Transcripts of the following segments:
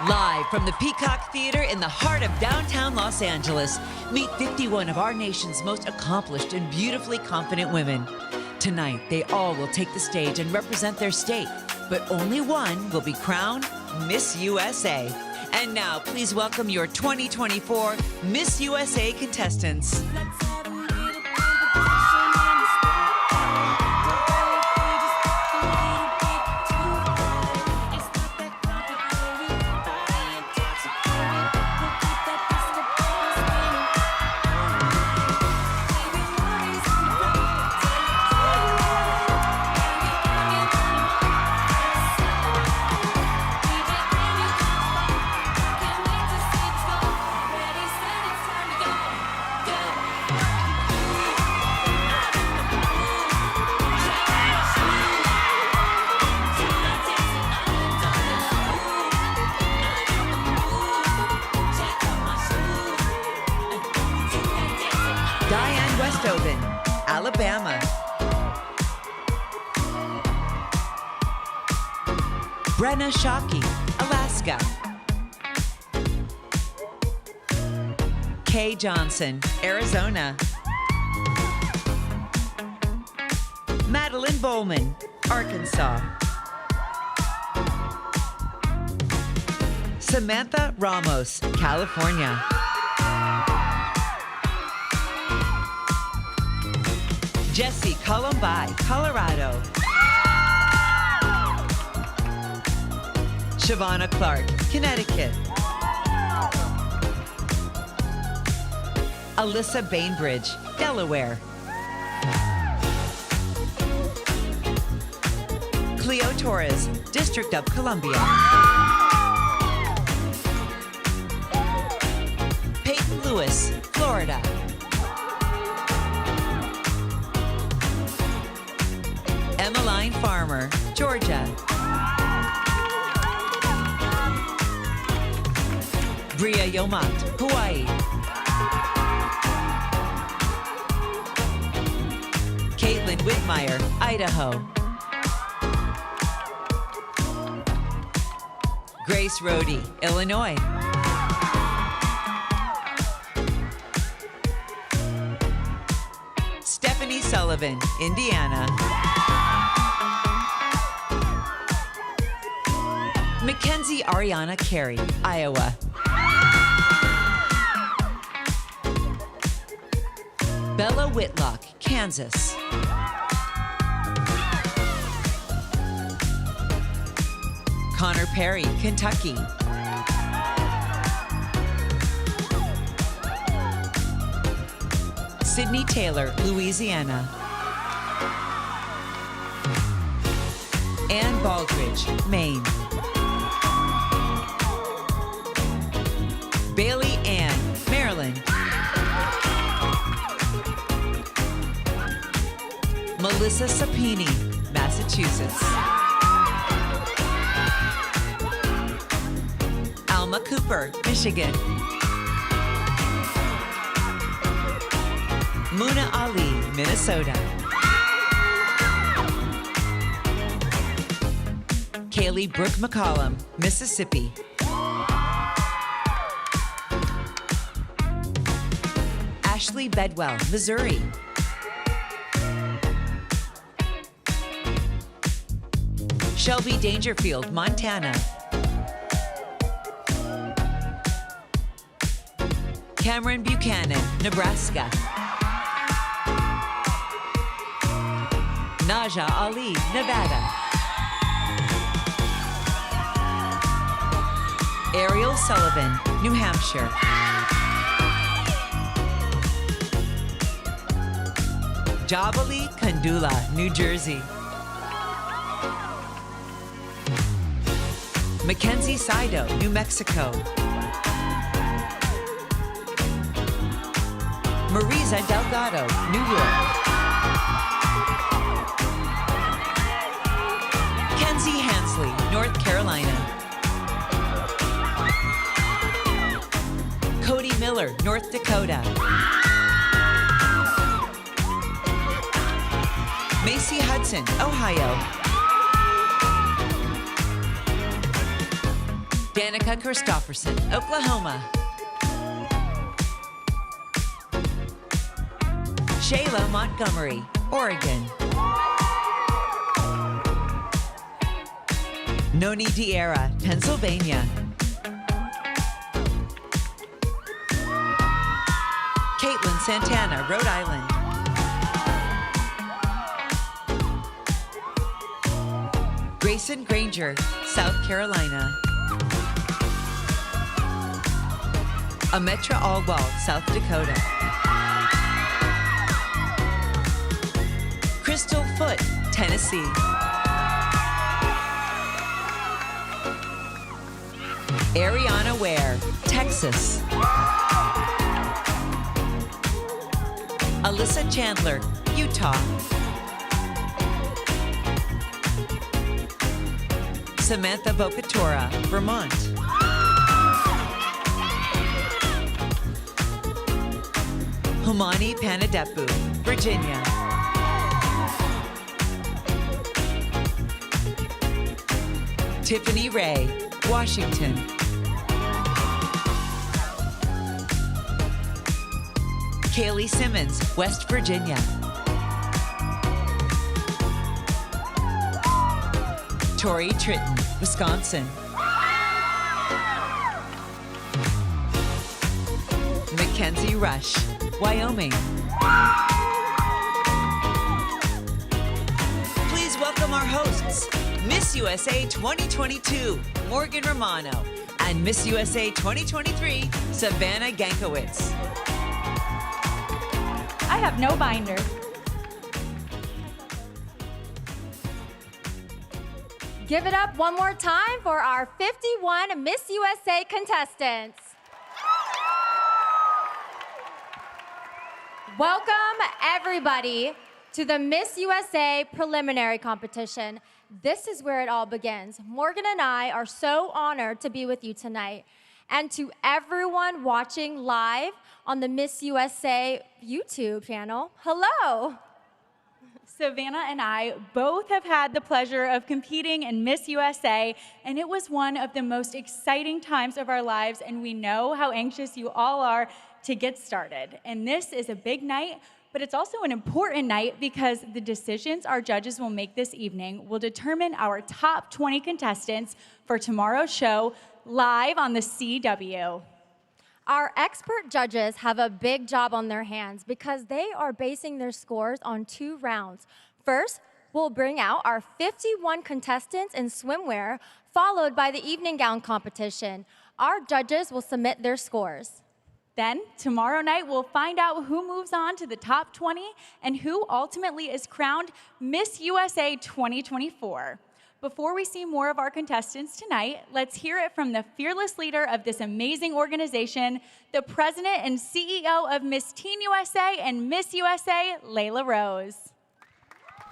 Live from the Peacock Theater in the heart of downtown Los Angeles, meet 51 of our nation's most accomplished and beautifully confident women. Tonight, they all will take the stage and represent their state, but only one will be crowned Miss USA. And now, please welcome your 2024 Miss USA contestants. Alabama. Brenna Shockey, Alaska. Kay Johnson, Arizona. Madeline Bowman, Arkansas. Samantha Ramos, California. Jesse Columbi, Colorado. Shavonna Clark, Connecticut. Alyssa Bainbridge, Delaware. Cleo Torres, District of Columbia. Peyton Lewis, Florida. Emmeline Farmer, Georgia. Bria Yomont, Hawaii. Caitlin Whitmire, Idaho. Grace Rohde, Illinois. Stephanie Sullivan, Indiana. Mackenzie Ariana Carey, Iowa. Bella Whitlock, Kansas. Connor Perry, Kentucky. Sydney Taylor, Louisiana. Ann Baldridge, Maine. Bailey Ann, Maryland. Melissa Sapini, Massachusetts. Alma Cooper, Michigan. Muna Ali, Minnesota. Kaylee Brooke McCollum, Mississippi. Ashley Bedwell, Missouri. Shelby Dangerfield, Montana. Cameron Buchanan, Nebraska. Naja Ali, Nevada. Ariel Sullivan, New Hampshire. Jabali Kandula, New Jersey. Mackenzie Saido, New Mexico. Marisa Delgado, New York. Kenzie Hansley, North Carolina. Cody Miller, North Dakota. Macy Hudson, Ohio. Danica Christofferson, Oklahoma. Shayla Montgomery, Oregon. Noni Diera, Pennsylvania. Caitlin Santana, Rhode Island. Grayson Granger, South Carolina. Ametra Alwald, South Dakota. Crystal Foote, Tennessee. Ariana Ware, Texas. Alyssa Chandler, Utah. Samantha Bocatora, Vermont. Humani Panadepu, Virginia. Tiffany Ray, Washington. Kaylee Simmons, West Virginia. Tori Tritton, Wisconsin. Mackenzie Rush, Wyoming. Please welcome our hosts, Miss USA 2022, Morgan Romano, and Miss USA 2023, Savannah Gankowitz. I have no binder. Give it up one more time for our 51 Miss USA contestants. Welcome, everybody, to the Miss USA preliminary competition. This is where it all begins. Morgan and I are so honored to be with you tonight. And to everyone watching live on the Miss USA YouTube channel, hello. Savannah and I both have had the pleasure of competing in Miss USA, and it was one of the most exciting times of our lives, and we know how anxious you all are to get started. And this is a big night, but it's also an important night because the decisions our judges will make this evening will determine our top 20 contestants for tomorrow's show live on the CW. Our expert judges have a big job on their hands because they are basing their scores on 2 rounds. First, we'll bring out our 51 contestants in swimwear, followed by the evening gown competition. Our judges will submit their scores. Then, tomorrow night, we'll find out who moves on to the top 20 and who ultimately is crowned Miss USA 2024. Before we see more of our contestants tonight, let's hear it from the fearless leader of this amazing organization, the president and CEO of Miss Teen USA and Miss USA, Layla Rose.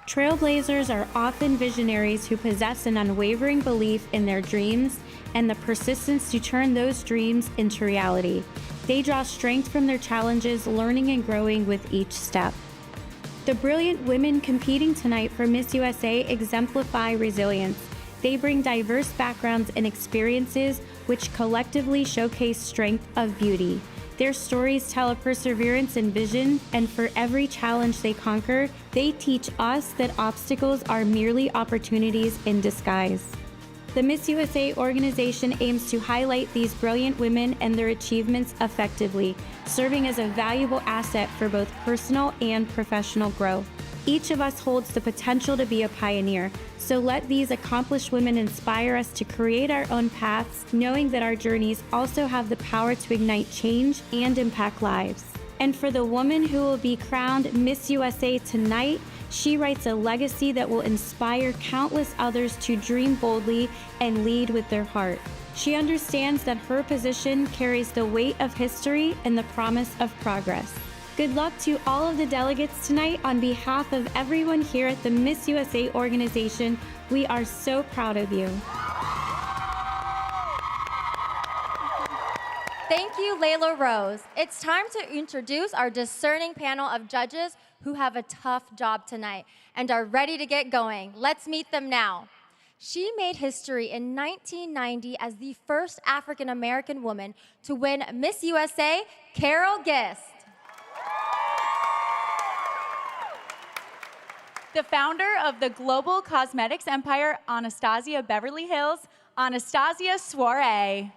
Trailblazers are often visionaries who possess an unwavering belief in their dreams and the persistence to turn those dreams into reality. They draw strength from their challenges, learning and growing with each step. The brilliant women competing tonight for Miss USA exemplify resilience. They bring diverse backgrounds and experiences which collectively showcase strength of beauty. Their stories tell of perseverance and vision, and for every challenge they conquer, they teach us that obstacles are merely opportunities in disguise. The Miss USA organization aims to highlight these brilliant women and their achievements effectively, serving as a valuable asset for both personal and professional growth. Each of us holds the potential to be a pioneer, so let these accomplished women inspire us to create our own paths, knowing that our journeys also have the power to ignite change and impact lives. And for the woman who will be crowned Miss USA tonight, she writes a legacy that will inspire countless others to dream boldly and lead with their heart. She understands that her position carries the weight of history and the promise of progress. Good luck to all of the delegates tonight. On behalf of everyone here at the Miss USA organization, we are so proud of you. Thank you, Layla Rose. It's time to introduce our discerning panel of judges who have a tough job tonight and are ready to get going. Let's meet them now. She made history in 1990 as the first African American woman to win Miss USA, Carol Gist. The founder of the global cosmetics empire, Anastasia Beverly Hills, Anastasia Soiree.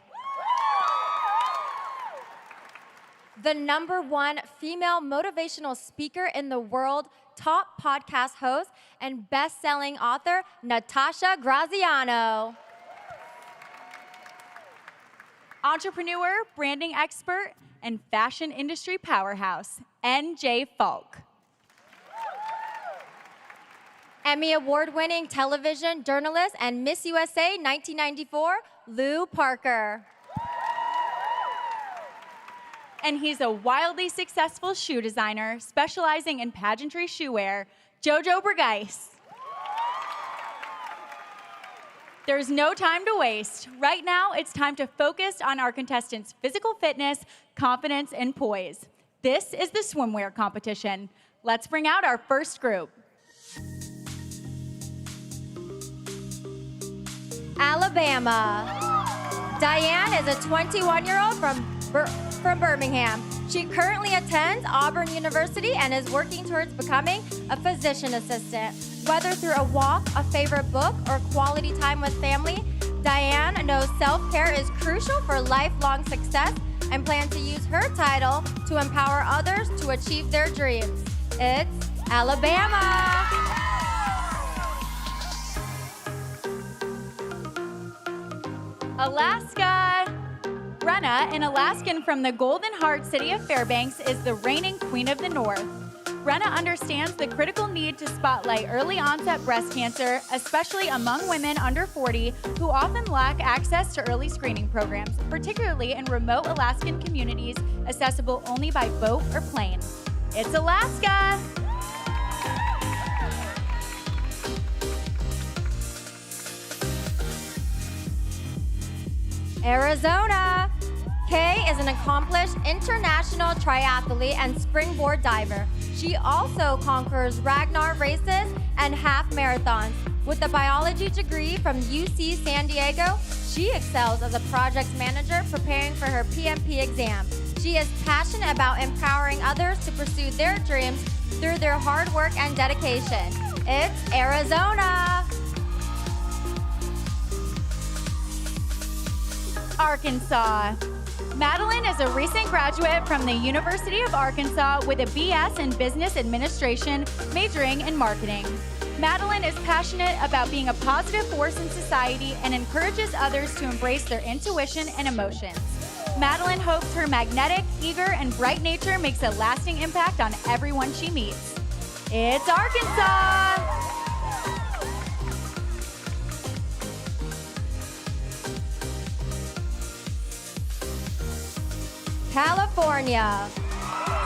The #1 female motivational speaker in the world, top podcast host, and best-selling author, Natasha Graziano. Entrepreneur, branding expert, and fashion industry powerhouse, N.J. Falk. Emmy Award-winning television journalist and Miss USA 1994, Lou Parker. And he's a wildly successful shoe designer specializing in pageantry shoe wear, Jojo Bergeis. There's no time to waste. Right now, it's time to focus on our contestants' physical fitness, confidence, and poise. This is the swimwear competition. Let's bring out our first group. Alabama. Diane is a 21-year-old from Birmingham. She currently attends Auburn University and is working towards becoming a physician assistant. Whether through a walk, a favorite book, or quality time with family, Diane knows self-care is crucial for lifelong success and plans to use her title to empower others to achieve their dreams. It's Alabama. Alaska. Brenna, an Alaskan from the Golden Heart city of Fairbanks, is the reigning queen of the North. Brenna understands the critical need to spotlight early onset breast cancer, especially among women under 40 who often lack access to early screening programs, particularly in remote Alaskan communities accessible only by boat or plane. It's Alaska! Arizona. Kay is an accomplished international triathlete and springboard diver. She also conquers Ragnar races and half marathons. With a biology degree from UC San Diego, she excels as a project manager preparing for her PMP exam. She is passionate about empowering others to pursue their dreams through their hard work and dedication. It's Arizona. Arkansas. Madeline is a recent graduate from the University of Arkansas with a BS in Business Administration, majoring in marketing. Madeline is passionate about being a positive force in society and encourages others to embrace their intuition and emotions. Madeline hopes her magnetic, eager, and bright nature makes a lasting impact on everyone she meets. It's Arkansas! California.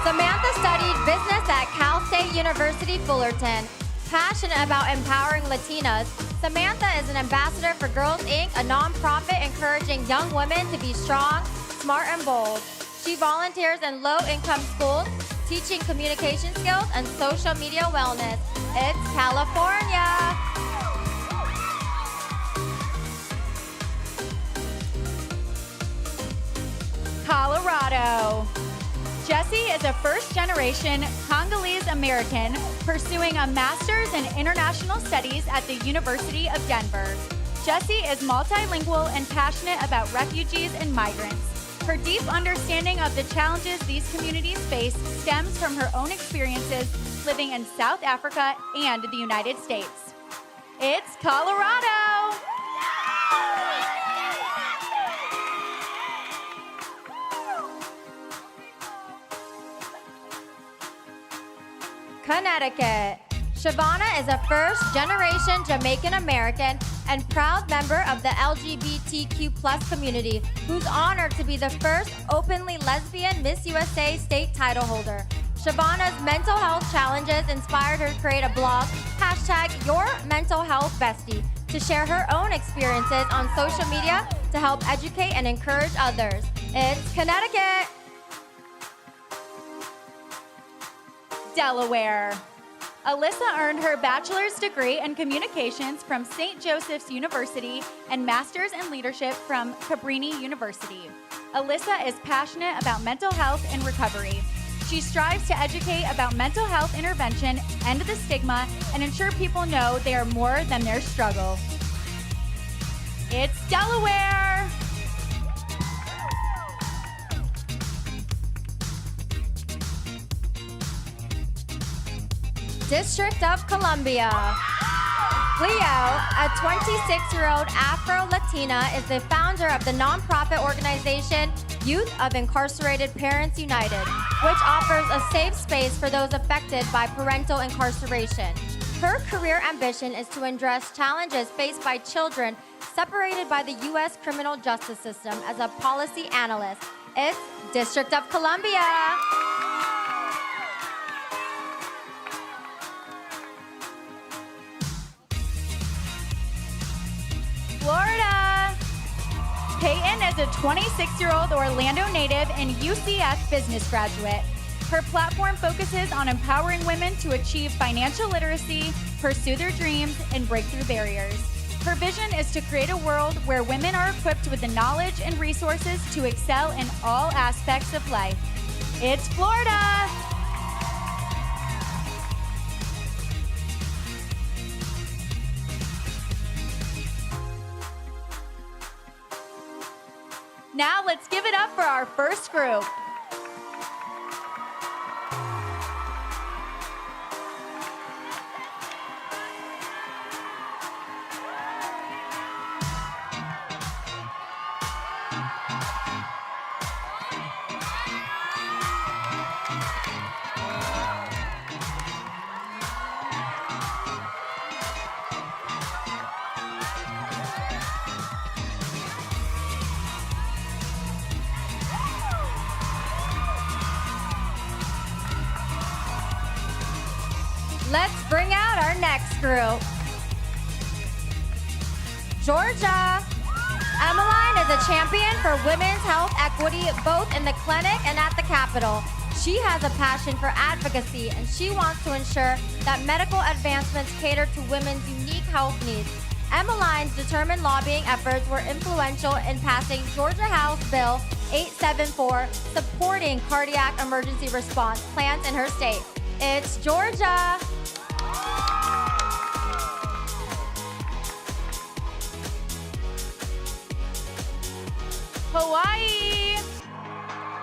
Samantha studied business at Cal State University, Fullerton. Passionate about empowering Latinas, Samantha is an ambassador for Girls Inc., a nonprofit encouraging young women to be strong, smart, and bold. She volunteers in low-income schools, teaching communication skills and social media wellness. It's California. Colorado. Jessie is a first-generation Congolese American pursuing a master's in international studies at the University of Denver. Jessie is multilingual and passionate about refugees and migrants. Her deep understanding of the challenges these communities face stems from her own experiences living in South Africa and the United States. It's Colorado! Connecticut. Shavana is a first-generation Jamaican American and proud member of the LGBTQ+ community, who's honored to be the first openly lesbian Miss USA state title holder. Shavana's mental health challenges inspired her to create a blog, #YourMentalHealthBestie, to share her own experiences on social media to help educate and encourage others. It's Connecticut. Delaware. Alyssa earned her bachelor's degree in communications from St. Joseph's University and master's in leadership from Cabrini University. Alyssa is passionate about mental health and recovery. She strives to educate about mental health intervention, end the stigma, and ensure people know they are more than their struggle. It's Delaware! District of Columbia. Cleo, a 26-year-old Afro-Latina, is the founder of the nonprofit organization Youth of Incarcerated Parents United, which offers a safe space for those affected by parental incarceration. Her career ambition is to address challenges faced by children separated by the U.S. criminal justice system as a policy analyst. It's District of Columbia. Florida. Peyton is a 26-year-old Orlando native and UCF business graduate. Her platform focuses on empowering women to achieve financial literacy, pursue their dreams, and break through barriers. Her vision is to create a world where women are equipped with the knowledge and resources to excel in all aspects of life. It's Florida. Now let's give it up for our first group. Let's bring out our next group. Georgia. Emmeline is a champion for women's health equity both in the clinic and at the Capitol. She has a passion for advocacy and she wants to ensure that medical advancements cater to women's unique health needs. Emmeline's determined lobbying efforts were influential in passing Georgia House Bill 874, supporting cardiac emergency response plans in her state. It's Georgia. Hawaii.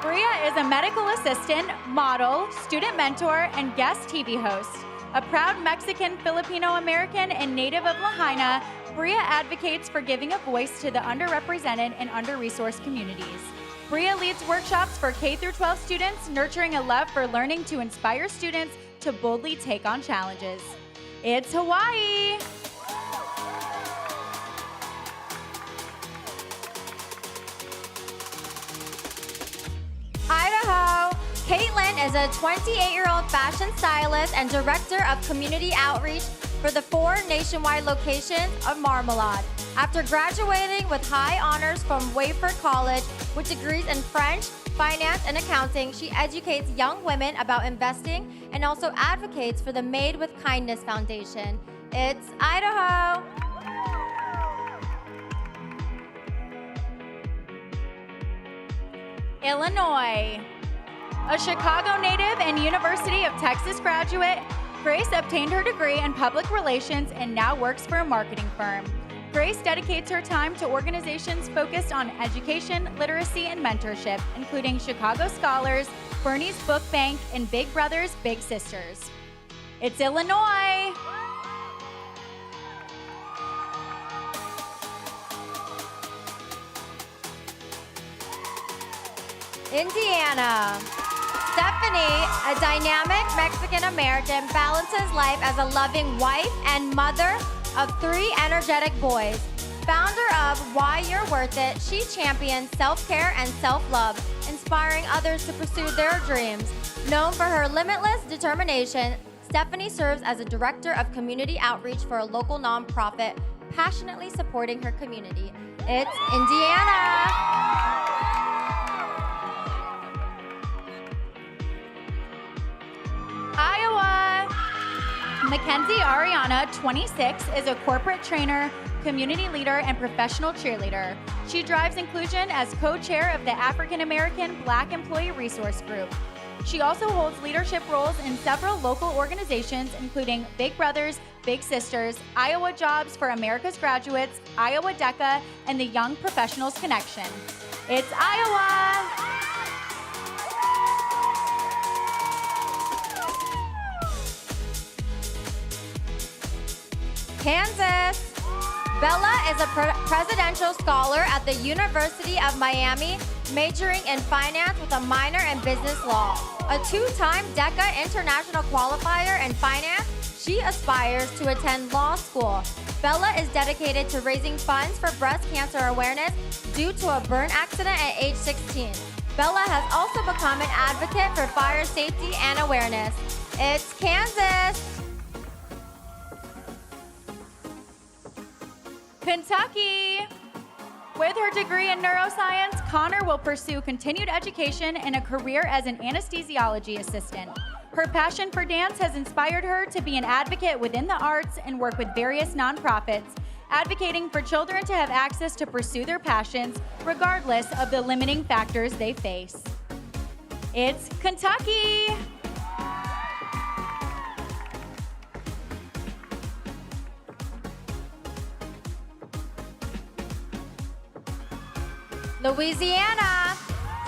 Bria is a medical assistant, model, student mentor, and guest TV host. A proud Mexican, Filipino-American, and native of Lahaina, Bria advocates for giving a voice to the underrepresented and under-resourced communities. Bria leads workshops for K-12 students, nurturing a love for learning to inspire students to boldly take on challenges. It's Hawaii. Idaho. Caitlin is a 28-year-old fashion stylist and director of community outreach for the 4 nationwide locations of Marmalade. After graduating with high honors from Wayford College with degrees in French, finance, and accounting, she educates young women about investing and also advocates for the Made with Kindness Foundation. It's Idaho. Illinois. A Chicago native and University of Texas graduate, Grace obtained her degree in public relations and now works for a marketing firm. Grace dedicates her time to organizations focused on education, literacy, and mentorship, including Chicago Scholars, Bernie's Book Bank, and Big Brothers Big Sisters. It's Illinois. Indiana. Stephanie, a dynamic Mexican-American, balances life as a loving wife and mother of 3 energetic boys. Founder of Why You're Worth It, she champions self-care and self-love, inspiring others to pursue their dreams. Known for her limitless determination, Stephanie serves as a director of community outreach for a local nonprofit, passionately supporting her community. It's Indiana. Iowa. Mackenzie Ariana, 26, is a corporate trainer, community leader, and professional cheerleader. She drives inclusion as co-chair of the African American Black Employee Resource Group. She also holds leadership roles in several local organizations, including Big Brothers, Big Sisters, Iowa Jobs for America's Graduates, Iowa DECA, and the Young Professionals Connection. It's Iowa! Kansas. Bella is a presidential scholar at the University of Miami, majoring in finance with a minor in business law. A two-time DECA international qualifier in finance, she aspires to attend law school. Bella is dedicated to raising funds for breast cancer awareness due to a burn accident at age 16. Bella has also become an advocate for fire safety and awareness. It's Kansas. Kentucky. With her degree in neuroscience, Connor will pursue continued education and a career as an anesthesiology assistant. Her passion for dance has inspired her to be an advocate within the arts and work with various nonprofits, advocating for children to have access to pursue their passions, regardless of the limiting factors they face. It's Kentucky. Louisiana.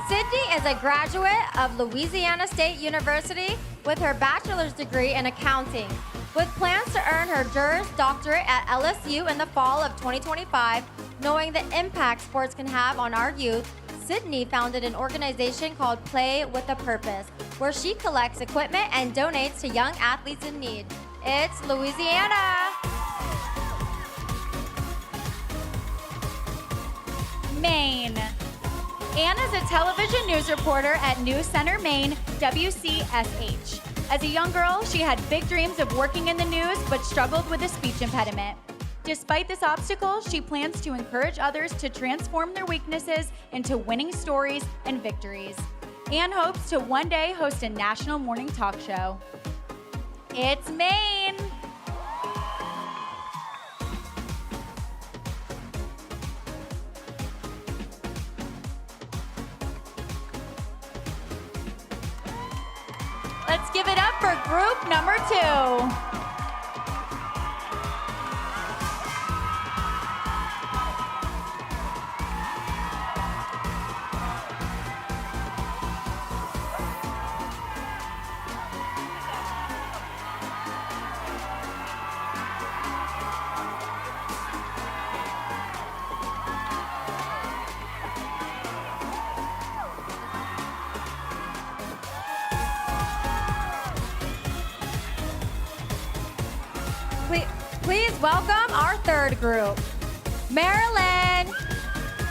Sydney is a graduate of Louisiana State University with her bachelor's degree in accounting. With plans to earn her Juris Doctorate at LSU in the fall of 2025, knowing the impact sports can have on our youth, Sydney founded an organization called Play with a Purpose, where she collects equipment and donates to young athletes in need. It's Louisiana. Maine. Anne is a television news reporter at News Center, Maine, WCSH. As a young girl, she had big dreams of working in the news, but struggled with a speech impediment. Despite this obstacle, she plans to encourage others to transform their weaknesses into winning stories and victories. Anne hopes to one day host a national morning talk show. It's Maine. Let's give it up for group number 2. Please welcome our third group. Marilyn.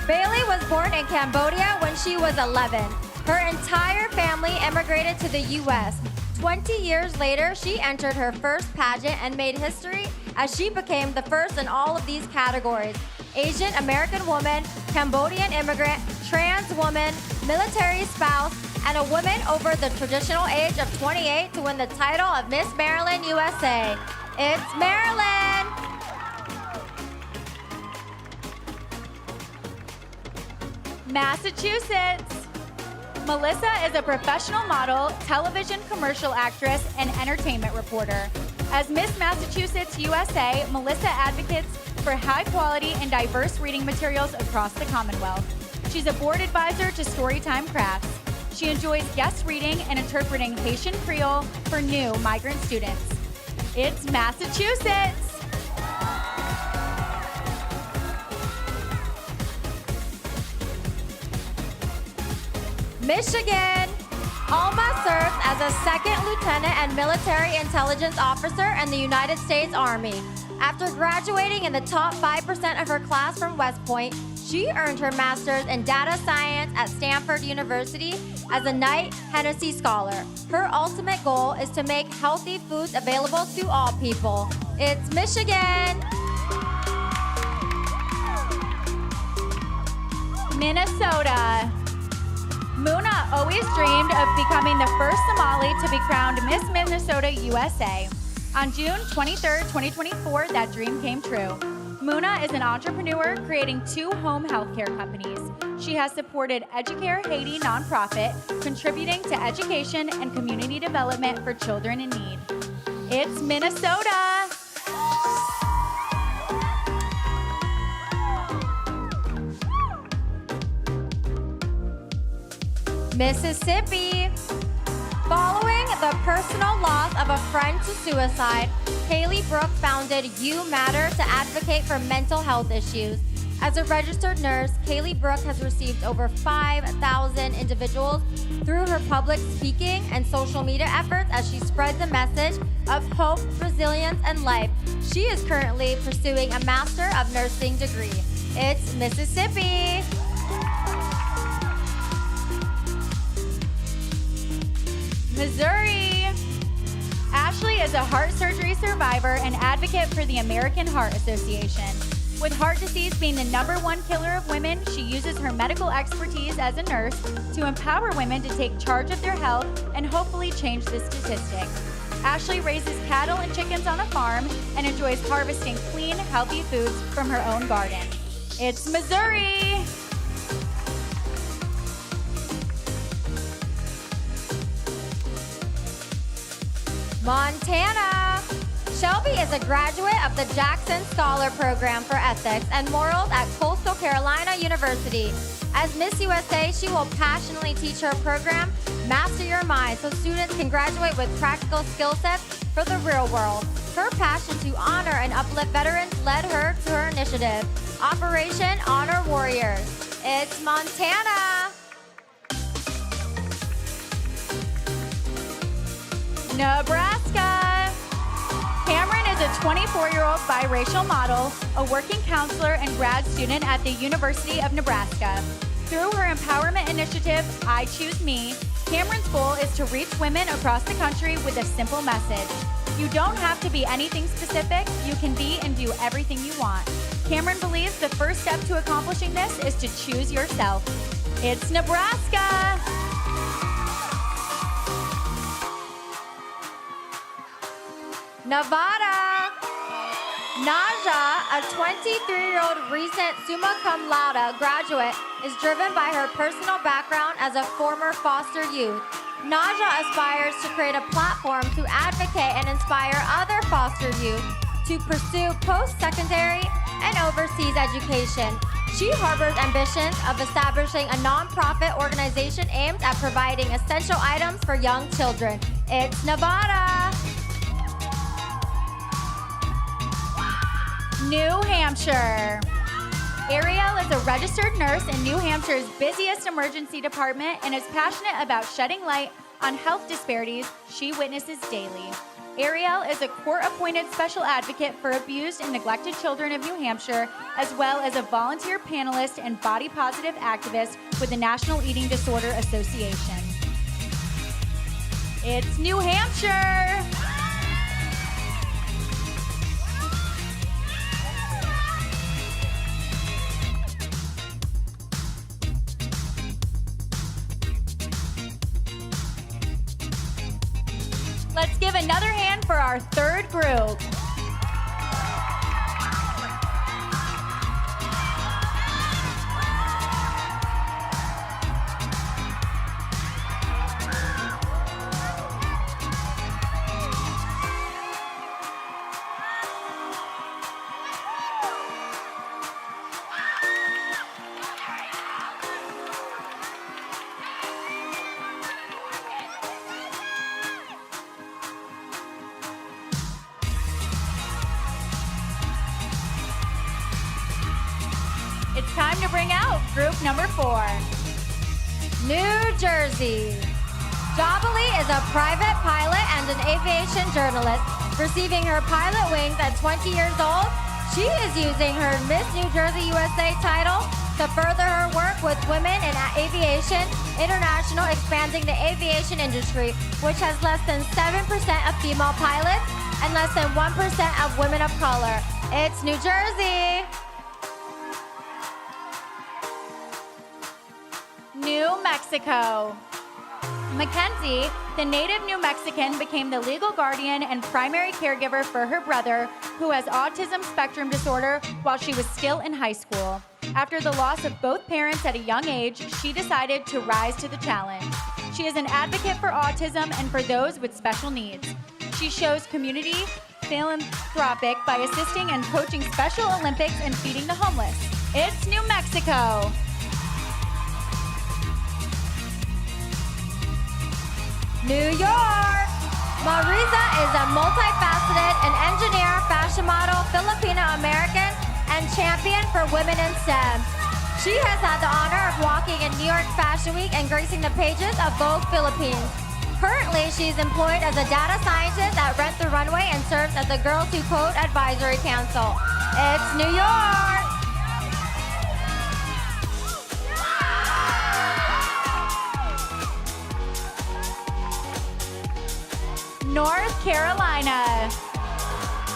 Bailey was born in Cambodia when she was 11. Her entire family immigrated to the U.S. 20 years later, she entered her first pageant and made history as she became the first in all of these categories: Asian American woman, Cambodian immigrant, trans woman, military spouse, and a woman over the traditional age of 28 to win the title of Miss Maryland USA. It's Maryland. Massachusetts. Melissa is a professional model, television commercial actress, and entertainment reporter. As Miss Massachusetts USA, Melissa advocates for high quality and diverse reading materials across the Commonwealth. She's a board advisor to Storytime Crafts. She enjoys guest reading and interpreting Haitian Creole for new migrant students. It's Massachusetts. Michigan. Alma serves as a second lieutenant and military intelligence officer in the United States Army. After graduating in the top 5% of her class from West Point, she earned her master's in data science at Stanford University as a Knight Hennessy Scholar. Her ultimate goal is to make healthy foods available to all people. It's Michigan. Minnesota. Muna always dreamed of becoming the first Somali to be crowned Miss Minnesota USA. On June 23, 2024, that dream came true. Muna is an entrepreneur creating 2 home healthcare companies. She has supported Educare Haiti nonprofit, contributing to education and community development for children in need. It's Minnesota. Mississippi. Following the personal loss of a friend to suicide, Kaylee Brooks founded You Matter to advocate for mental health issues. As a registered nurse, Kaylee Brooks has received over 5,000 individuals through her public speaking and social media efforts as she spreads a message of hope, resilience, and life. She is currently pursuing a Master of Nursing degree. It's Mississippi. Missouri. Ashley is a heart surgery survivor and advocate for the American Heart Association. With heart disease being the #1 killer of women, she uses her medical expertise as a nurse to empower women to take charge of their health and hopefully change the statistic. Ashley raises cattle and chickens on a farm and enjoys harvesting clean, healthy foods from her own garden. It's Missouri. Montana. Shelby is a graduate of the Jackson Scholar Program for Ethics and Morals at Coastal Carolina University. As Miss USA, she will passionately teach her program, Master Your Mind, so students can graduate with practical skill sets for the real world. Her passion to honor and uplift veterans led her to her initiative, Operation Honor Warriors. It's Montana. Nebraska. Cameron is a 24-year-old biracial model, a working counselor, and grad student at the University of Nebraska. Through her empowerment initiative, I Choose Me, Cameron's goal is to reach women across the country with a simple message. You don't have to be anything specific, you can be and do everything you want. Cameron believes the first step to accomplishing this is to choose yourself. It's Nebraska. Nevada. Naja, a 23-year-old recent summa cum laude graduate, is driven by her personal background as a former foster youth. Naja aspires to create a platform to advocate and inspire other foster youth to pursue post-secondary and overseas education. She harbors ambitions of establishing a nonprofit organization aimed at providing essential items for young children. It's Nevada. New Hampshire. Ariel is a registered nurse in New Hampshire's busiest emergency department and is passionate about shedding light on health disparities she witnesses daily. Ariel is a court-appointed special advocate for abused and neglected children of New Hampshire, as well as a volunteer panelist and body-positive activist with the National Eating Disorder Association. It's New Hampshire. Let's give another hand for our third group. It's time to bring out group number 4. New Jersey. Jobali is a private pilot and an aviation journalist. Receiving her pilot wings at 20 years old, she is using her Miss New Jersey USA title to further her work with women in aviation international, expanding the aviation industry, which has less than 7% of female pilots and less than 1% of women of color. It's New Jersey. New Mexico. Mackenzie, the native New Mexican, became the legal guardian and primary caregiver for her brother, who has autism spectrum disorder, while she was still in high school. After the loss of both parents at a young age, she decided to rise to the challenge. She is an advocate for autism and for those with special needs. She shows community philanthropic by assisting and coaching Special Olympics and feeding the homeless. It's New Mexico. New York! Marisa is a multifaceted and engineer, fashion model, Filipino-American, and champion for women in STEM. She has had the honor of walking in New York Fashion Week and gracing the pages of Vogue Philippines. Currently, she is employed as a data scientist at Rent the Runway and serves as the Girls Who Code Advisory Council. It's New York! North Carolina.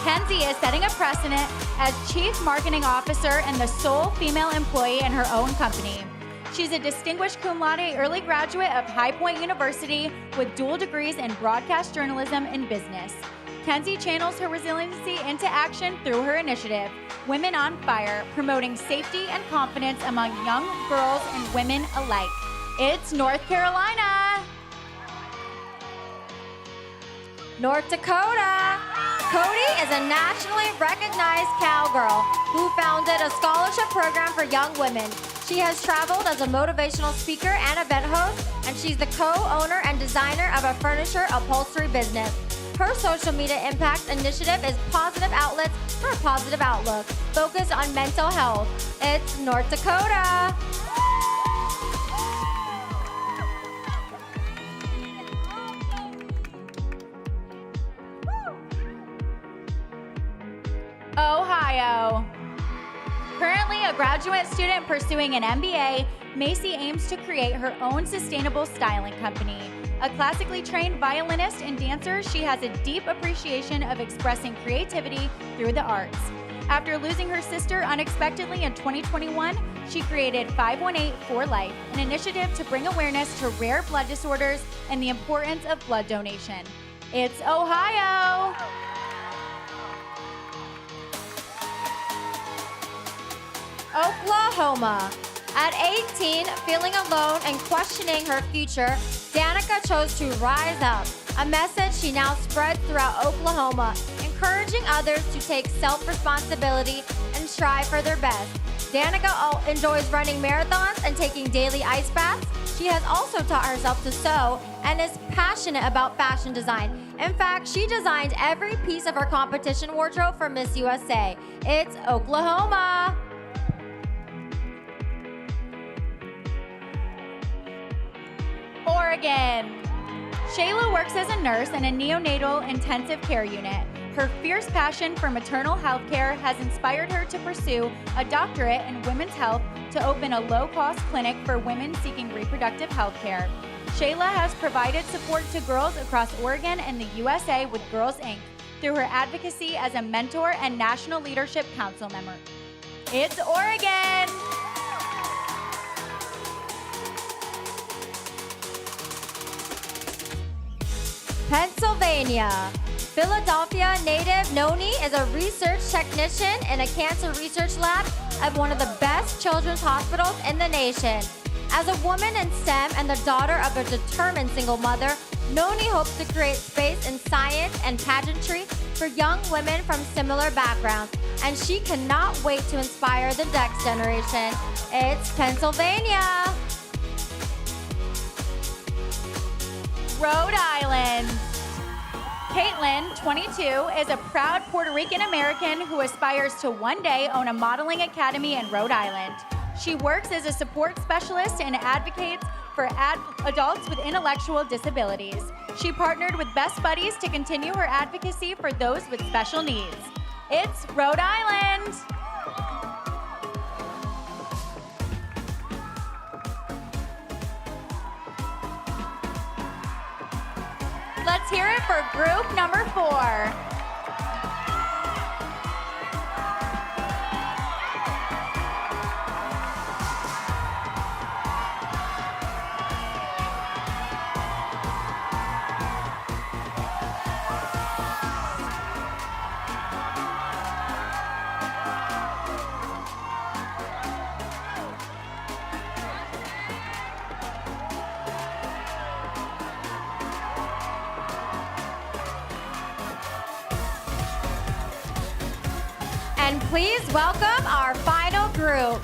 Kenzie is setting a precedent as Chief Marketing Officer and the sole female employee in her own company. She's a distinguished cum laude early graduate of High Point University with dual degrees in broadcast journalism and business. Kenzie channels her resiliency into action through her initiative, Women on Fire, promoting safety and confidence among young girls and women alike. It's North Carolina. North Dakota. Cody is a nationally recognized cowgirl who founded a scholarship program for young women. She has traveled as a motivational speaker and event host, and she's the co-owner and designer of a furniture upholstery business. Her social media impact initiative is Positive Outlets for a Positive Outlook, focused on mental health. It's North Dakota. Ohio. Currently a graduate student pursuing an MBA, Macy aims to create her own sustainable styling company. A classically trained violinist and dancer, she has a deep appreciation of expressing creativity through the arts. After losing her sister unexpectedly in 2021, she created 518 for Life, an initiative to bring awareness to rare blood disorders and the importance of blood donation. It's Ohio! Oklahoma. At 18, feeling alone and questioning her future, Danica chose to rise up, a message she now spreads throughout Oklahoma, encouraging others to take self-responsibility and strive for their best. Danica enjoys running marathons and taking daily ice baths. She has also taught herself to sew and is passionate about fashion design. In fact, she designed every piece of her competition wardrobe for Miss USA. It's Oklahoma. Oregon. Shayla works as a nurse in a neonatal intensive care unit. Her fierce passion for maternal health care has inspired her to pursue a doctorate in women's health to open a low-cost clinic for women seeking reproductive health care. Shayla has provided support to girls across Oregon and the USA with Girls Inc. through her advocacy as a mentor and National Leadership Council member. It's Oregon! Pennsylvania. Philadelphia native Noni is a research technician in a cancer research lab at one of the best children's hospitals in the nation. As a woman in STEM and the daughter of a determined single mother, Noni hopes to create space in science and pageantry for young women from similar backgrounds, and she cannot wait to inspire the next generation. It's Pennsylvania. Rhode Island. Caitlin, 22, is a proud Puerto Rican American who aspires to one day own a modeling academy in Rhode Island. She works as a support specialist and advocates for adults with intellectual disabilities. She partnered with Best Buddies to continue her advocacy for those with special needs. It's Rhode Island. Let's hear it for group number 4. Please welcome our final group.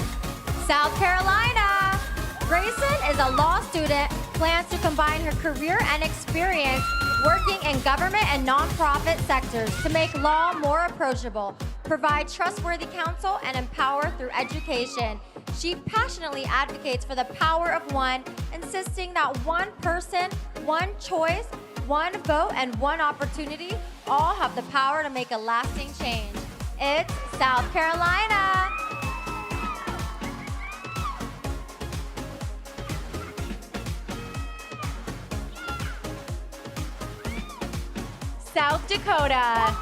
South Carolina. Grayson is a law student, plans to combine her career and experience working in government and nonprofit sectors to make law more approachable, provide trustworthy counsel, and empower through education. She passionately advocates for the power of one, insisting that one person, one choice, one vote, and one opportunity all have the power to make a lasting change. It's South Carolina. South Dakota.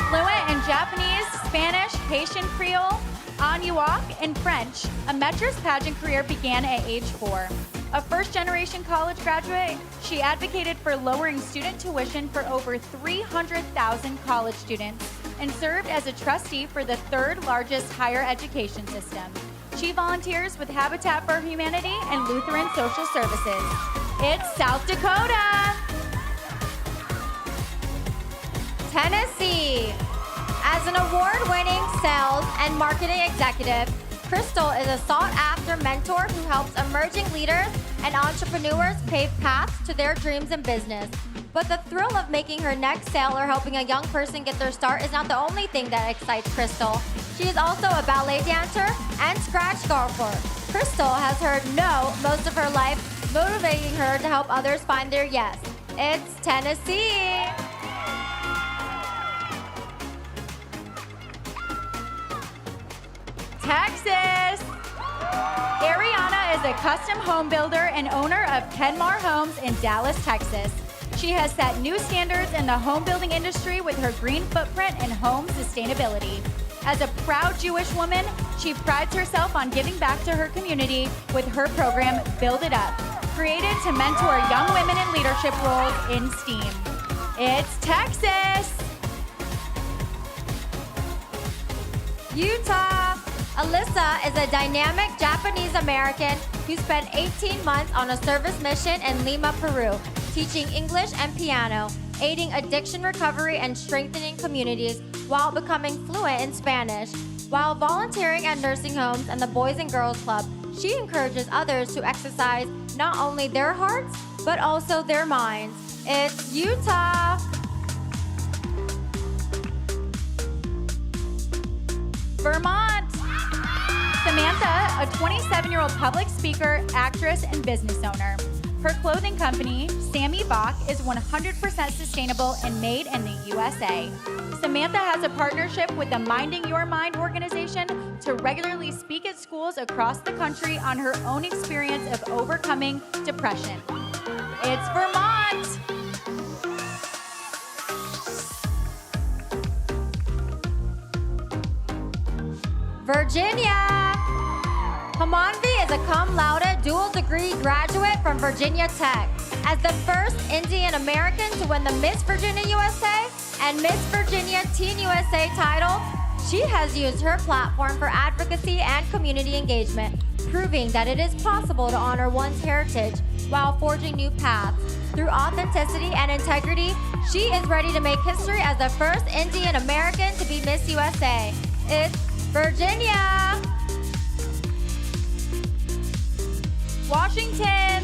Fluent in Japanese, Spanish, Haitian Creole, Anuak, and French, Ametra's pageant career began at age 4. A first-generation college graduate, she advocated for lowering student tuition for over 300,000 college students and served as a trustee for the third largest higher education system. She volunteers with Habitat for Humanity and Lutheran Social Services. It's South Dakota. Tennessee. As an award-winning sales and marketing executive, Crystal is a sought-after mentor who helps emerging leaders and entrepreneurs pave paths to their dreams in business. But the thrill of making her next sale or helping a young person get their start is not the only thing that excites Crystal. She is also a ballet dancer and scratch golfer. Crystal has heard no most of her life, motivating her to help others find their yes. It's Tennessee. Texas. Ariana is a custom home builder and owner of Kenmar Homes in Dallas, Texas. She has set new standards in the home building industry with her green footprint and home sustainability. As a proud Jewish woman, she prides herself on giving back to her community with her program, Build It Up, created to mentor young women in leadership roles in STEAM. It's Texas. Utah. Alyssa is a dynamic Japanese American who spent 18 months on a service mission in Lima, Peru, teaching English and piano, aiding addiction recovery and strengthening communities while becoming fluent in Spanish. While volunteering at nursing homes and the Boys and Girls Club, she encourages others to exercise not only their hearts, but also their minds. It's Utah. Vermont. Samantha, a 27-year-old public speaker, actress, and business owner. Her clothing company, Sammy Bach, is 100% sustainable and made in the USA. Samantha has a partnership with the Minding Your Mind organization to regularly speak at schools across the country on her own experience of overcoming depression. It's Vermont. Virginia. Hamanvi is a cum laude dual degree graduate from Virginia Tech. As the first Indian American to win the Miss Virginia USA and Miss Virginia Teen USA title, she has used her platform for advocacy and community engagement, proving that it is possible to honor one's heritage while forging new paths. Through authenticity and integrity, she is ready to make history as the first Indian American to be Miss USA. It's Virginia. Washington.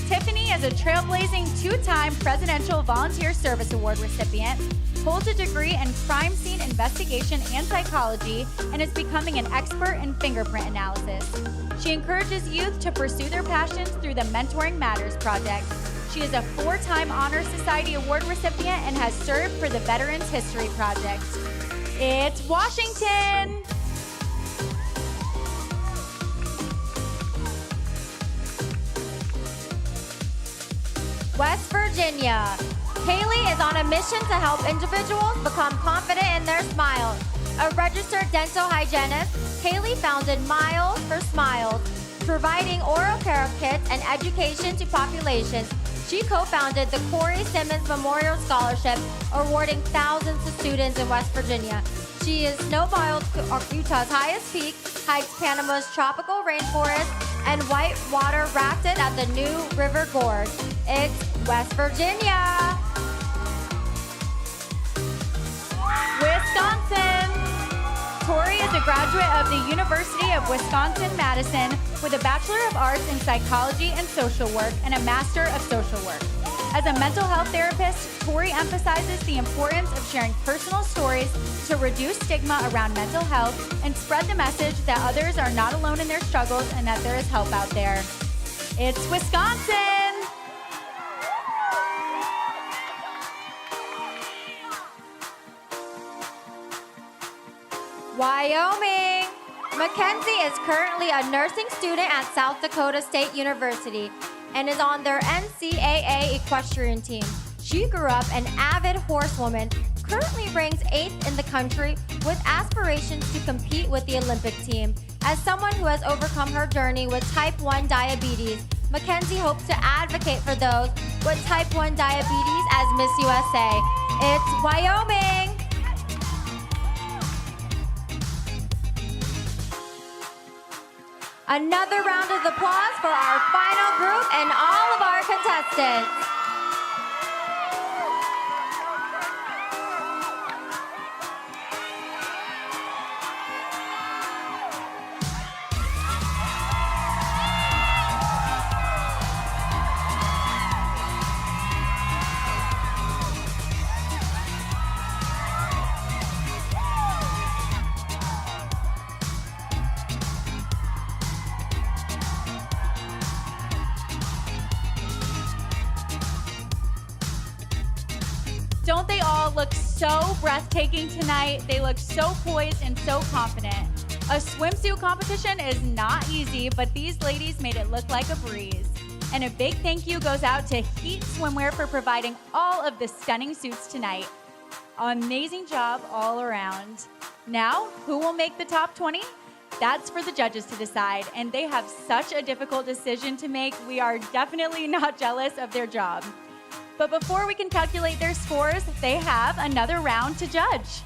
Tiffany is a trailblazing 2-time Presidential Volunteer Service Award recipient, holds a degree in crime scene investigation and psychology, and is becoming an expert in fingerprint analysis. She encourages youth to pursue their passions through the Mentoring Matters Project. She is a 4-time Honor Society Award recipient and has served for the Veterans History Project. It's Washington. West Virginia. Kaylee is on a mission to help individuals become confident in their smiles. A registered dental hygienist, Kaylee founded Miles for Smiles, providing oral care kits and education to populations. She co-founded the Corey Simmons Memorial Scholarship, awarding thousands of students in West Virginia. She is snowmobiled Utah's highest peak, hiked Panama's tropical rainforest, and whitewater rafted at the New River Gorge. It's West Virginia. Wisconsin. a graduate of the University of Wisconsin-Madison with a Bachelor of Arts in Psychology and Social Work and a Master of Social Work. As a mental health therapist, Tori emphasizes the importance of sharing personal stories to reduce stigma around mental health and spread the message that others are not alone in their struggles and that there is help out there. It's Wisconsin! Wyoming. Mackenzie is currently a nursing student at South Dakota State University and is on their NCAA equestrian team. She grew up an avid horsewoman, currently ranks 8th in the country with aspirations to compete with the Olympic team. As someone who has overcome her journey with type 1 diabetes, Mackenzie hopes to advocate for those with type 1 diabetes as Miss USA. It's Wyoming! Another round of applause for our final group and all of our contestants. Don't they all look so breathtaking tonight? They look so poised and so confident. A swimsuit competition is not easy, but these ladies made it look like a breeze. And a big thank you goes out to Heat Swimwear for providing all of the stunning suits tonight. Amazing job all around. Now, who will make the top 20? That's for the judges to decide, and they have such a difficult decision to make. We are definitely not jealous of their job. But before we can calculate their scores, they have another round to judge.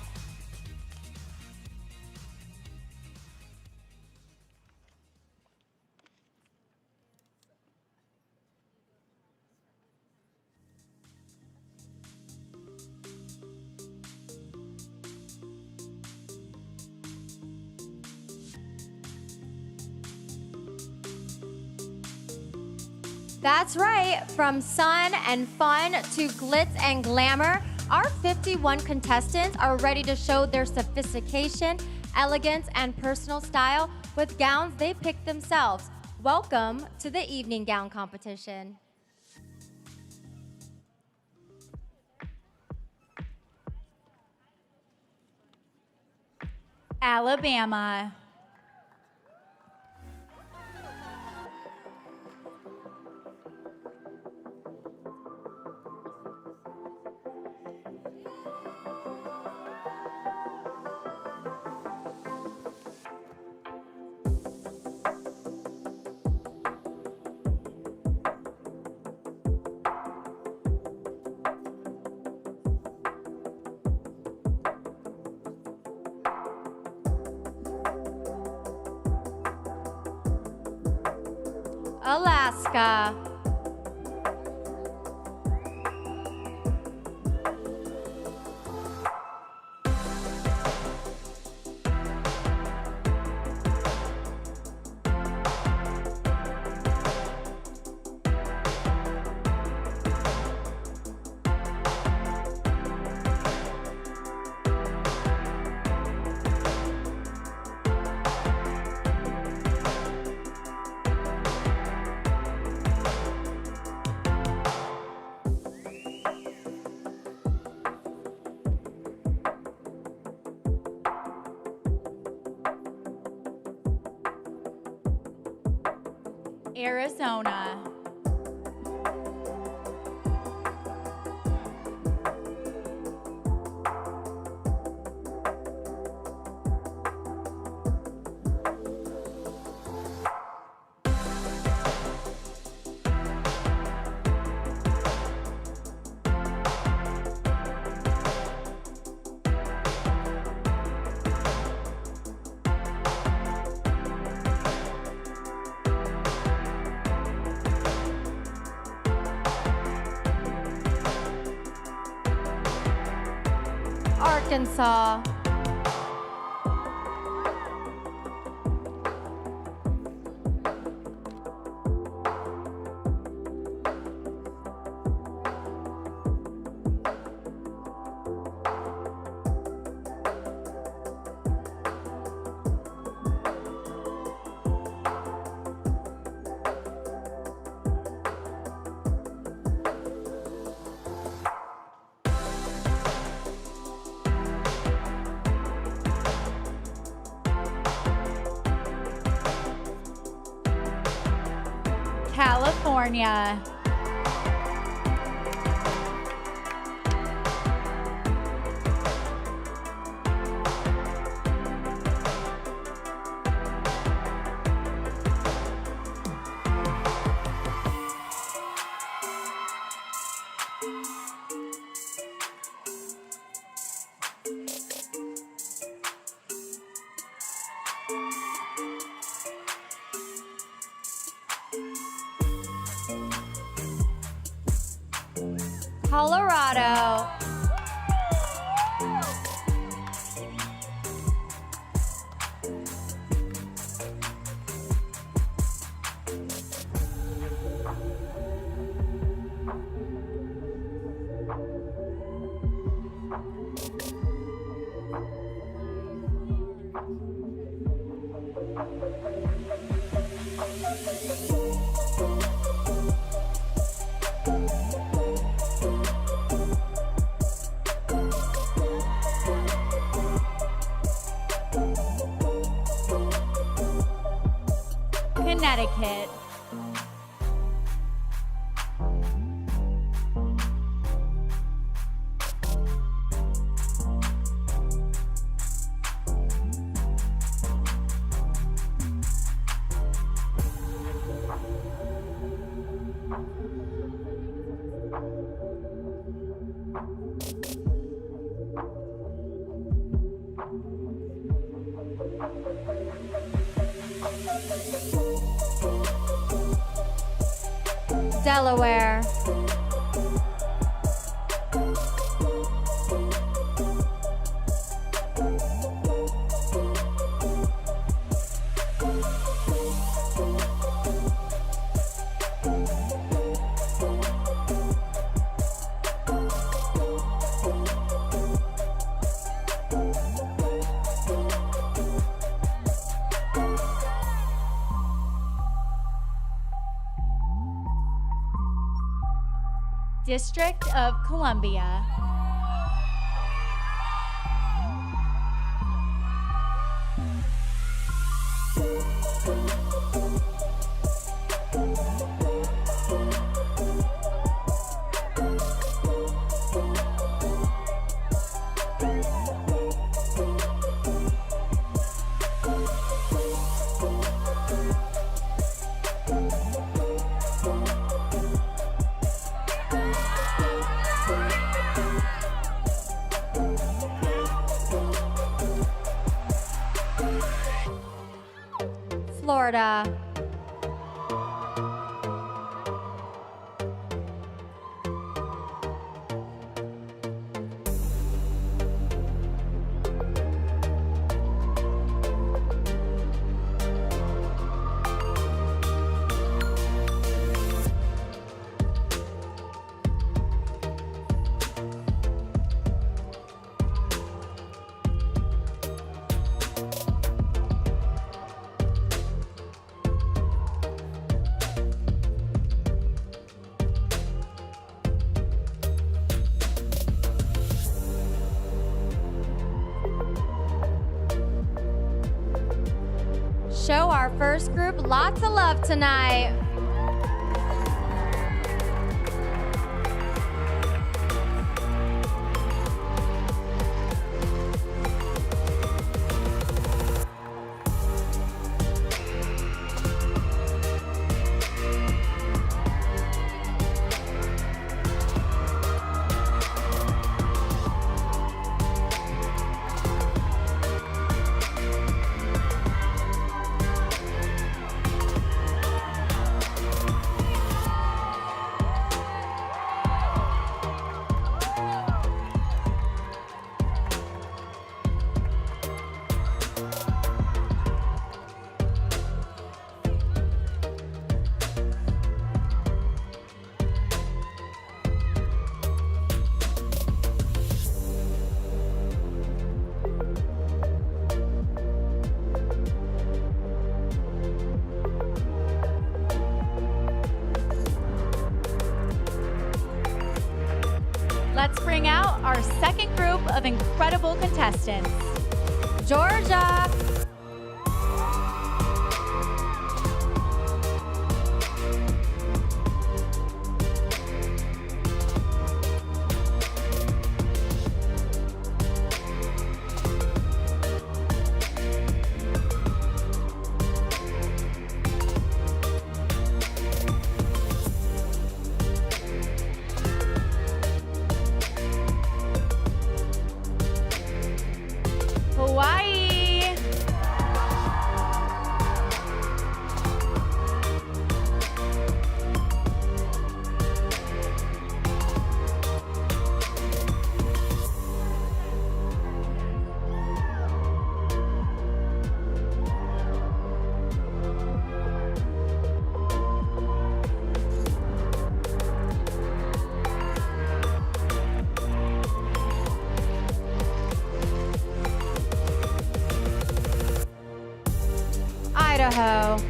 That's right, from sun and fun to glitz and glamour, our 51 contestants are ready to show their sophistication, elegance, and personal style with gowns they picked themselves. Welcome to the evening gown competition. Alabama. Alaska. Arizona. Arkansas. California. Colorado. Connecticut. Delaware. District of Columbia. Florida. Show our first group lots of love tonight. Let's bring out our second group of incredible contestants. Georgia. Idaho.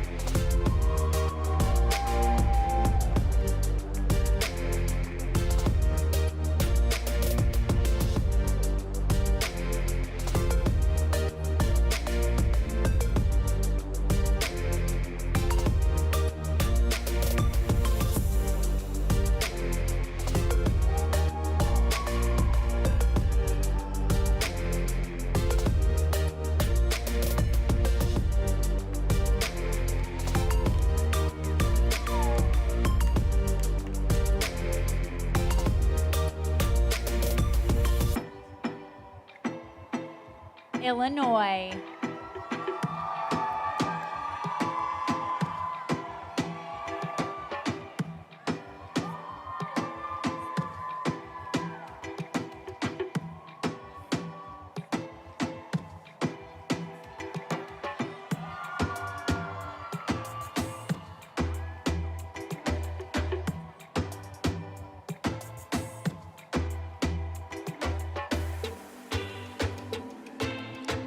Illinois.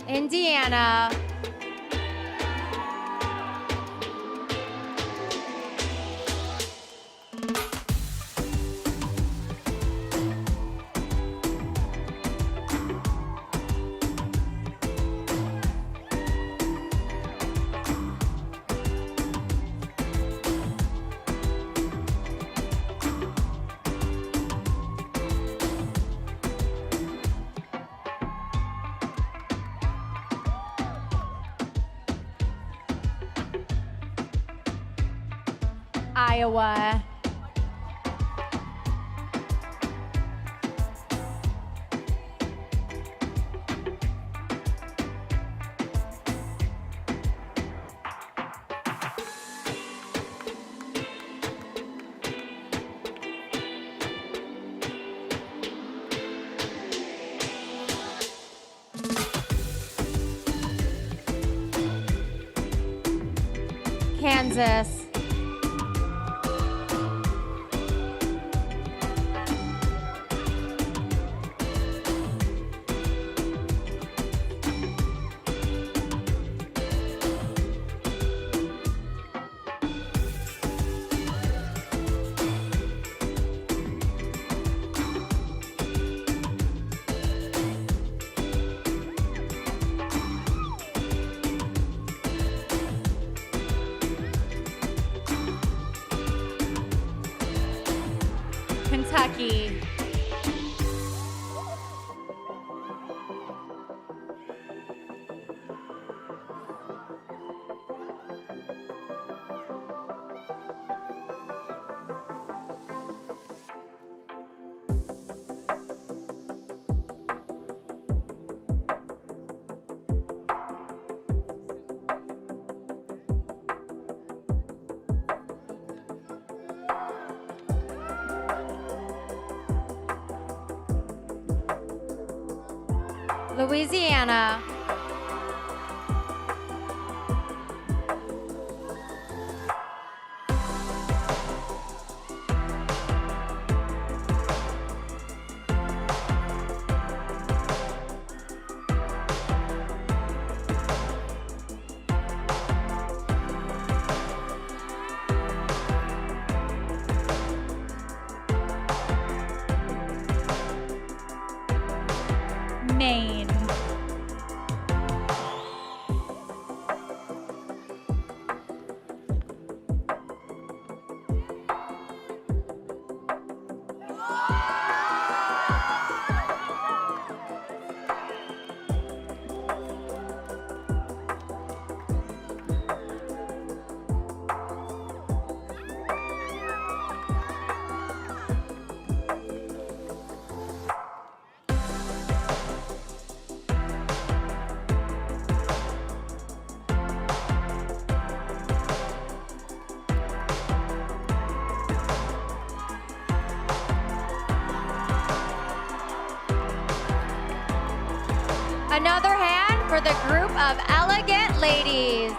Indiana. Iowa. Kansas. Kentucky. Louisiana. Maine. Another hand for the group of elegant ladies.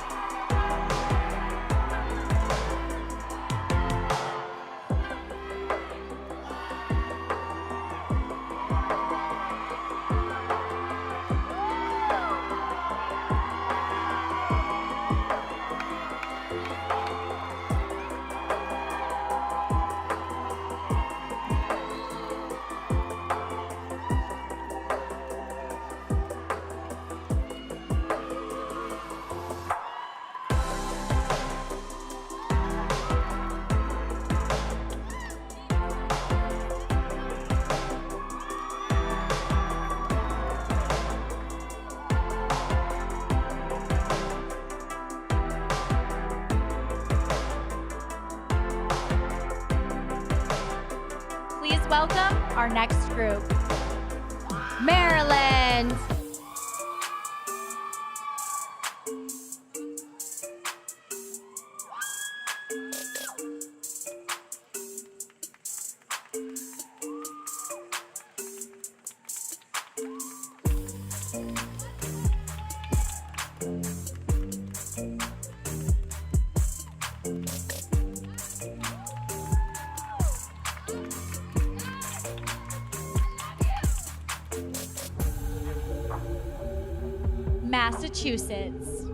welcome our next group. Maryland. Massachusetts.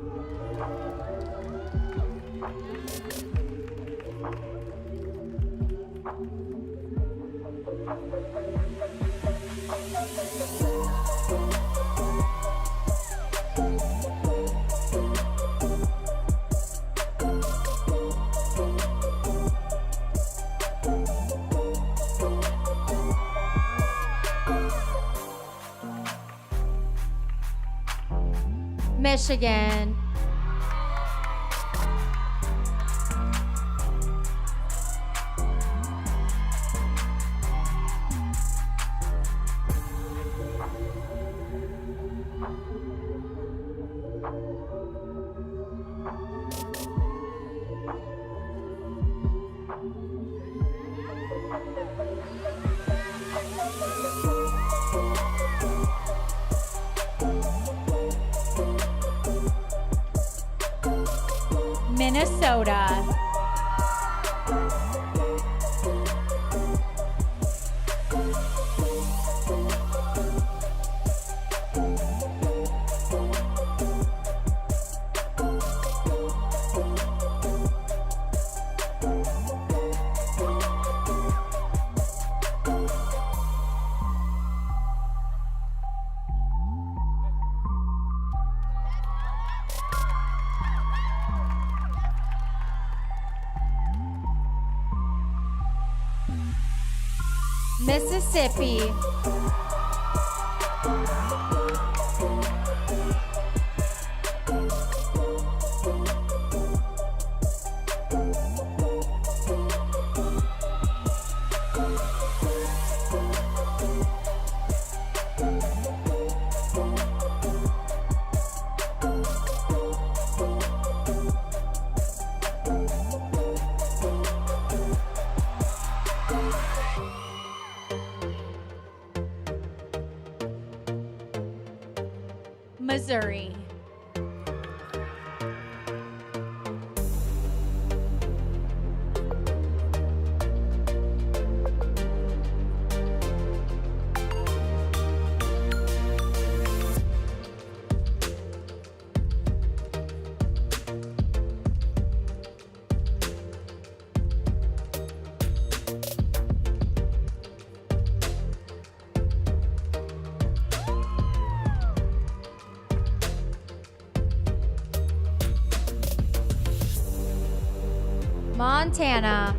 Michigan. Minnesota. Mississippi. Missouri. Montana.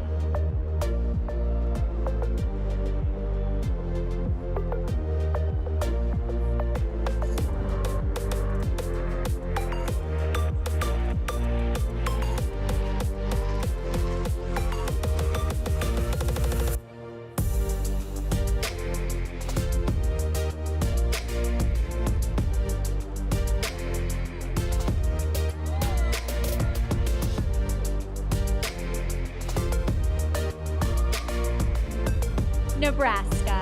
Nebraska.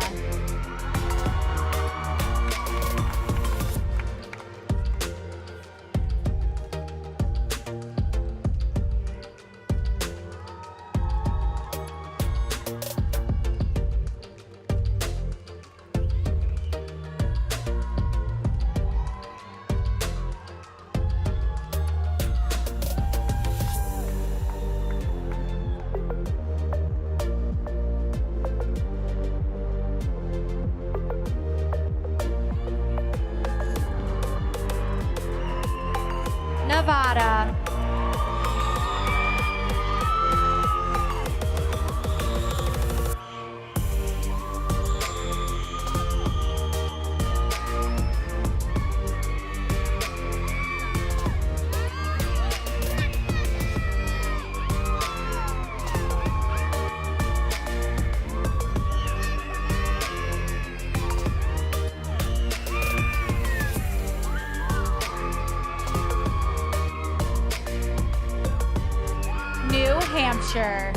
Hampshire.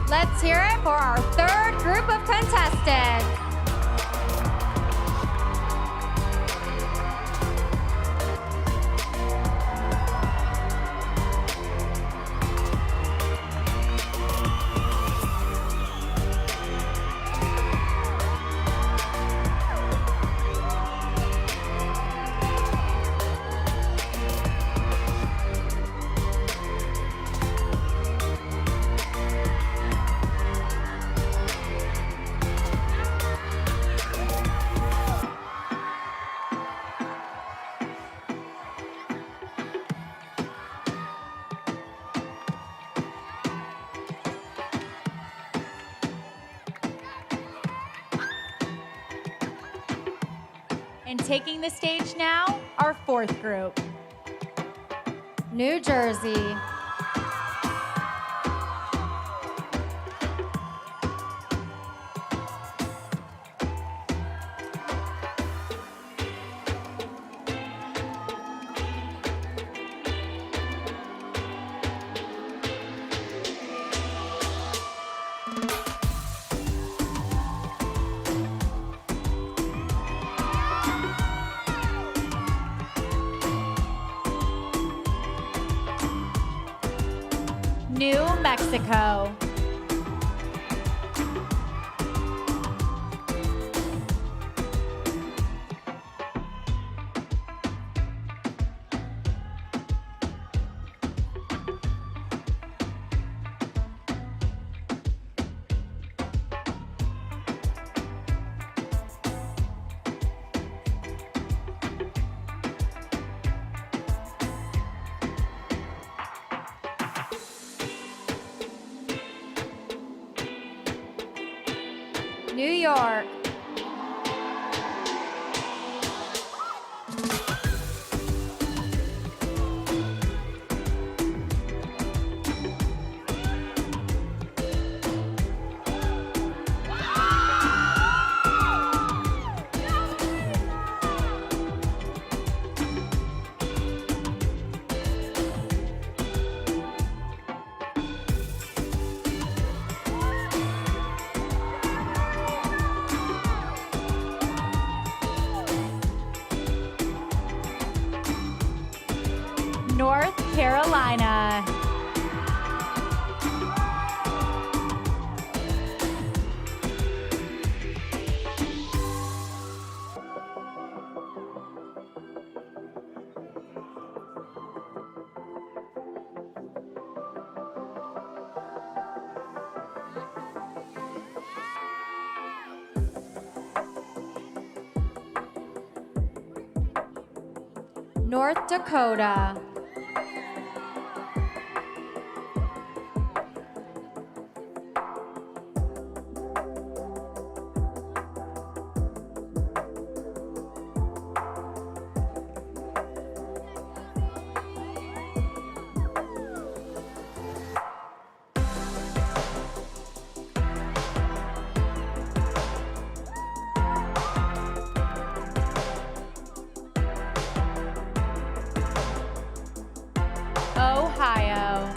Let's hear it for our third group of contestants. And taking the stage now, our fourth group. New Jersey. New Mexico. New York. North Carolina. North Dakota. Ohio.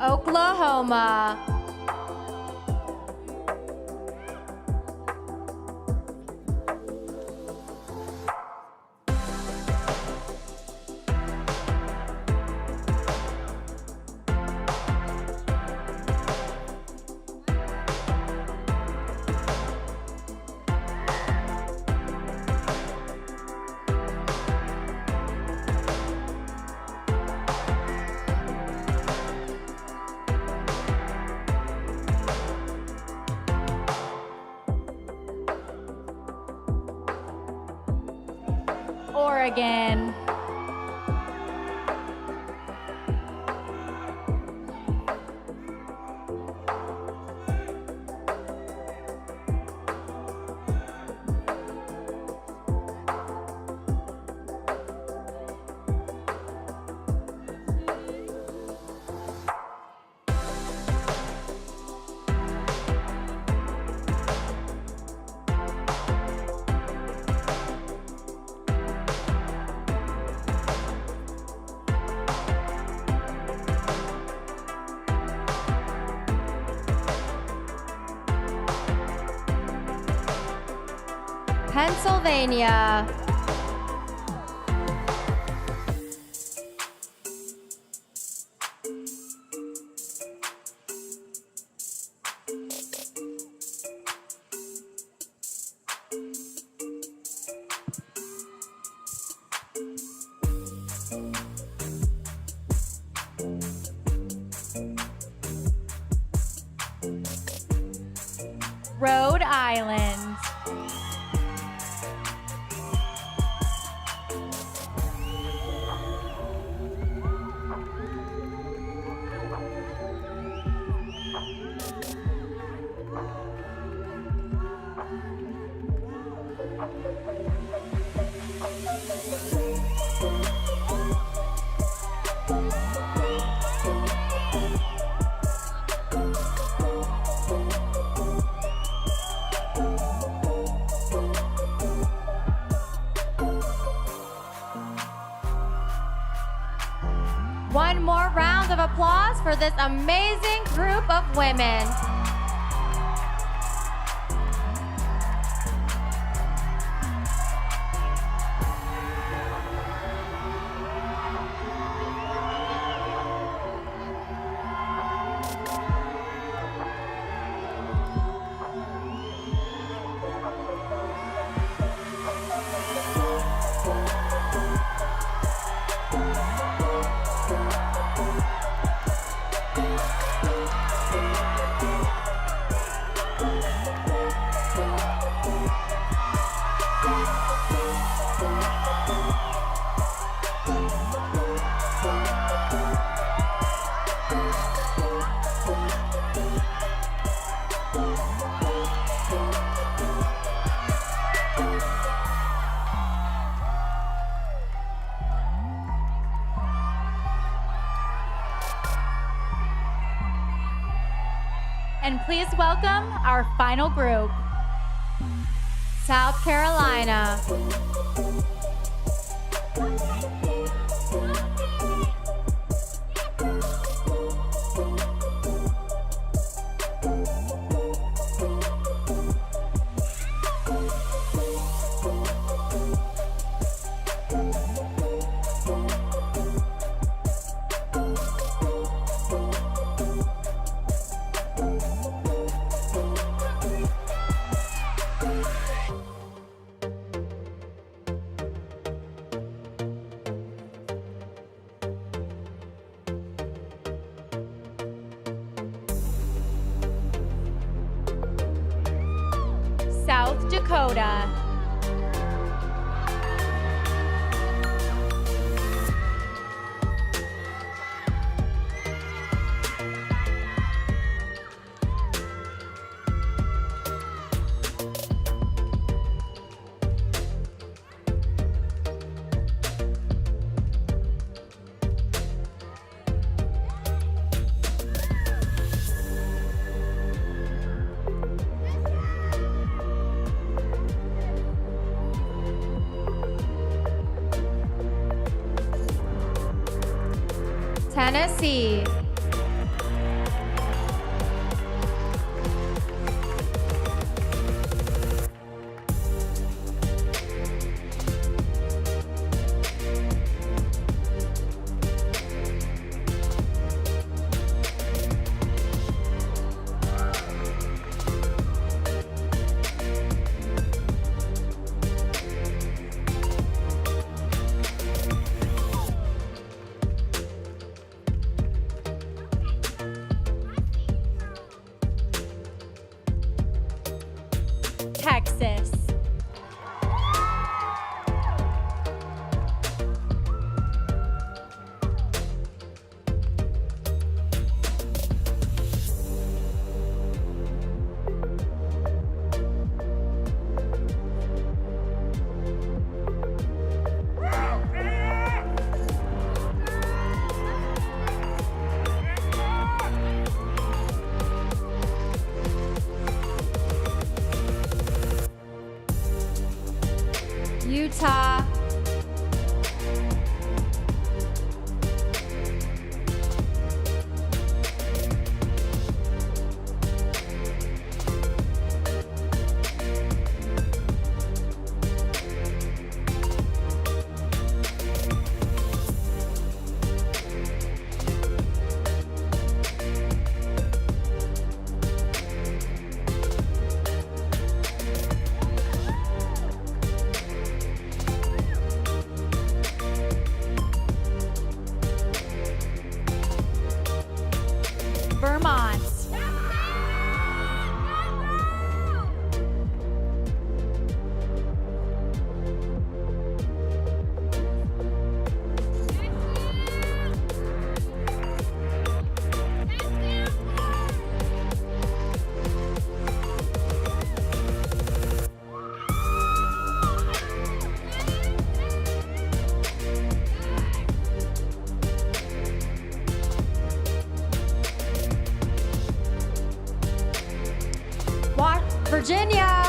Oklahoma. Oregon. Pennsylvania. Rhode Island. One more round of applause for this amazing group of women. And please welcome our final group. South Carolina. South Dakota. Tennessee. Virginia.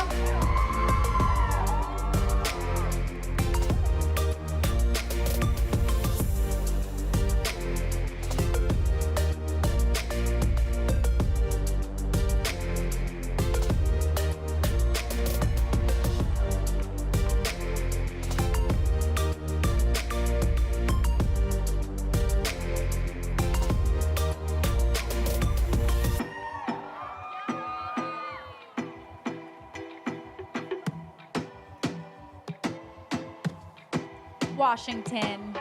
Washington.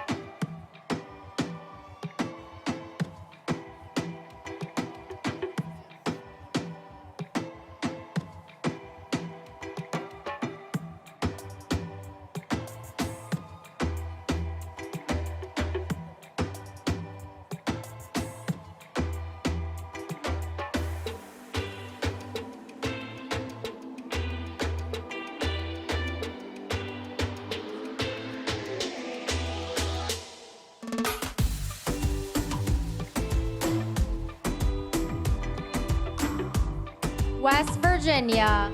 West Virginia.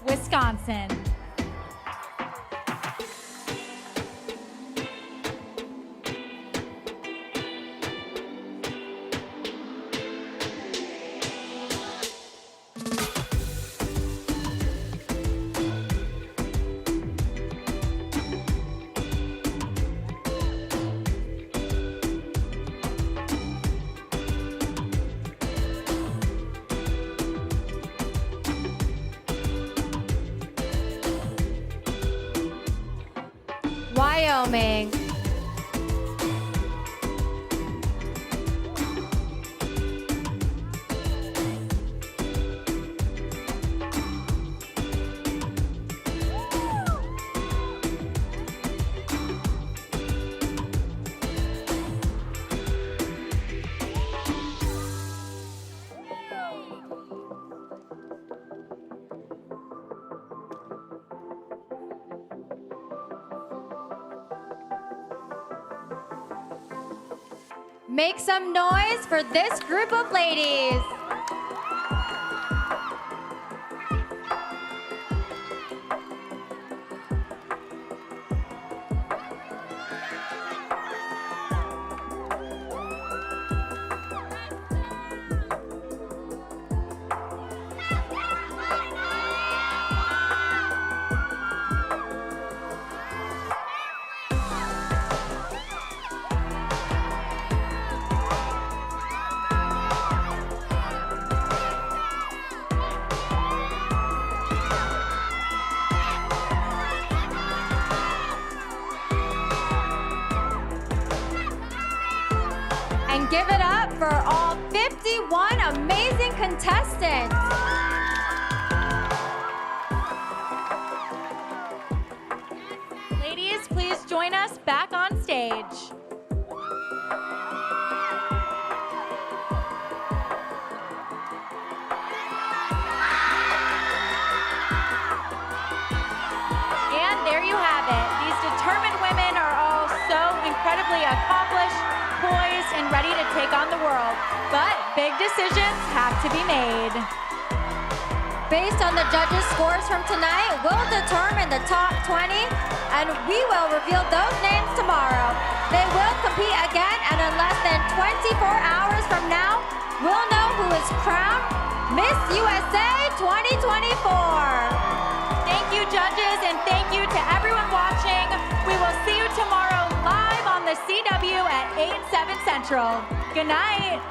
Wisconsin. Wyoming. Make some noise for this group of ladies. And give it up for all 51 amazing contestants. Ladies, please join us back on stage. And there you have it. These determined women are all so incredibly accomplished, poised, and ready to take on the world. But big decisions have to be made. Based on the judges' scores from tonight, we'll determine the top 20, and we will reveal those names tomorrow. They will compete again, and in less than 24 hours from now, we'll know who is crowned Miss USA 2024. Thank you, judges, and thank you to everyone watching. We will see you tomorrow live on the CW at 8, 7 Central. Good night.